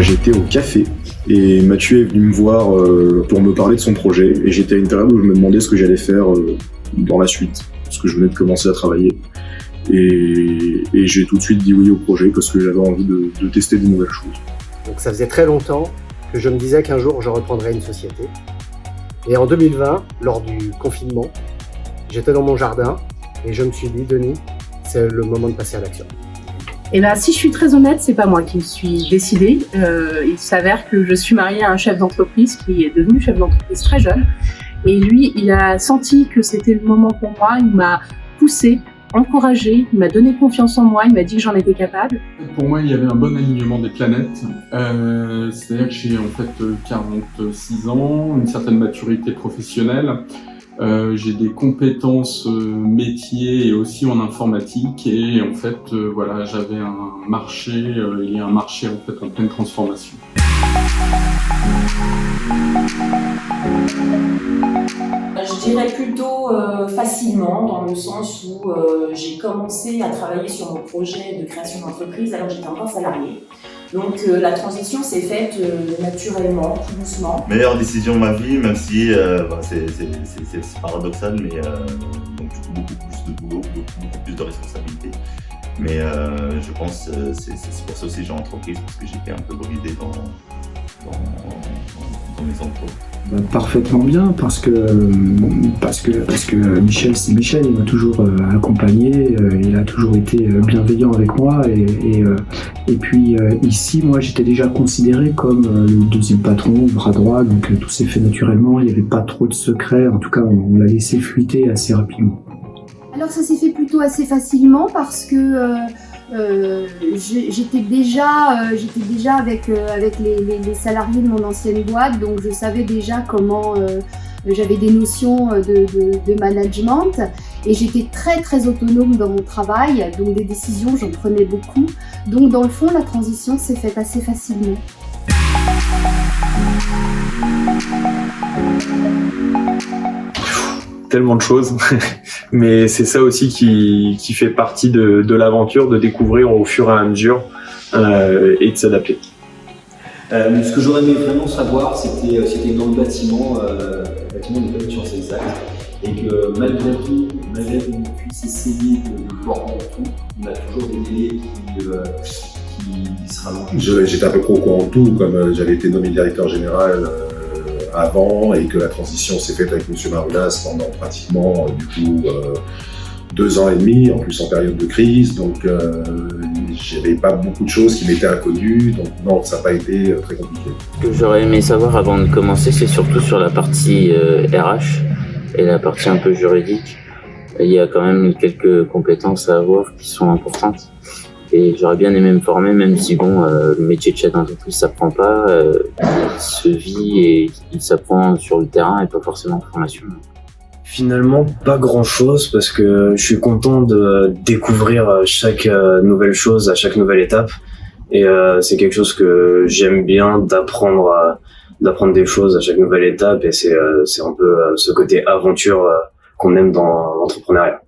J'étais au café et Mathieu est venu me voir pour me parler de son projet et j'étais à une période où je me demandais ce que j'allais faire dans la suite, parce que je venais de commencer à travailler. Et j'ai tout de suite dit oui au projet parce que j'avais envie de tester de nouvelles choses. Donc ça faisait très longtemps que je me disais qu'un jour je reprendrais une société. Et en 2020, lors du confinement, j'étais dans mon jardin et je me suis dit, Denis, c'est le moment de passer à l'action. Et ben, si je suis très honnête, c'est pas moi qui me suis décidée. Il s'avère que je suis mariée à un chef d'entreprise qui est devenu chef d'entreprise très jeune. Et lui, il a senti que c'était le moment pour moi. Il m'a poussée, encouragée, il m'a donné confiance en moi, il m'a dit que j'en étais capable. Pour moi, il y avait un bon alignement des planètes. C'est-à-dire que j'ai en fait 46 ans, une certaine maturité professionnelle. J'ai des compétences métiers et aussi en informatique et en fait voilà, j'avais un marché, il y a un marché en fait en pleine transformation. Je dirais plutôt facilement, dans le sens où j'ai commencé à travailler sur mon projet de création d'entreprise alors que j'étais encore salariée. Donc la transition s'est faite naturellement, tout doucement. Meilleure décision de ma vie, même si c'est paradoxal, mais donc du coup beaucoup plus de boulot, beaucoup plus de responsabilités. Mais je pense que c'est pour ça aussi que j'ai entreprise, parce que j'étais un peu bridé dans mes emplois. Parfaitement bien, parce que Michel, c'est Michel, il m'a toujours accompagné, il a toujours été bienveillant avec moi et puis ici, moi j'étais déjà considéré comme le deuxième patron, le bras droit, donc tout s'est fait naturellement, il n'y avait pas trop de secrets, en tout cas on l'a laissé fuiter assez rapidement. Alors ça s'est fait plutôt assez facilement parce que j'étais déjà avec les salariés de mon ancienne boîte, donc je savais déjà comment j'avais des notions de management et j'étais très très autonome dans mon travail, donc des décisions j'en prenais beaucoup, donc dans le fond la transition s'est faite assez facilement. Tellement de choses, mais c'est ça aussi qui fait partie de l'aventure, de découvrir au fur et à mesure et de s'adapter. Ce que j'aurais aimé vraiment savoir, c'était dans le bâtiment, on est pas sur ces axes, et que malgré tout, malgré qu'on puisse essayer de voir tout, on a toujours des délais qui se rallongent. J'étais à peu près au courant de tout, comme j'avais été nommé directeur général avant et que la transition s'est faite avec M. Maroulas pendant pratiquement 2 ans et demi, en plus en période de crise, donc j'avais pas beaucoup de choses qui m'étaient inconnues, donc non, ça n'a pas été très compliqué. Ce que j'aurais aimé savoir avant de commencer, c'est surtout sur la partie RH et la partie un peu juridique. Il y a quand même quelques compétences à avoir qui sont importantes. Et j'aurais bien aimé me former, même si le métier de chef d'entreprise s'apprend pas, il se vit et il s'apprend sur le terrain et pas forcément en formation. Finalement, pas grand-chose parce que je suis content de découvrir chaque nouvelle chose à chaque nouvelle étape et c'est quelque chose que j'aime bien d'apprendre des choses à chaque nouvelle étape et c'est un peu ce côté aventure qu'on aime dans l'entrepreneuriat.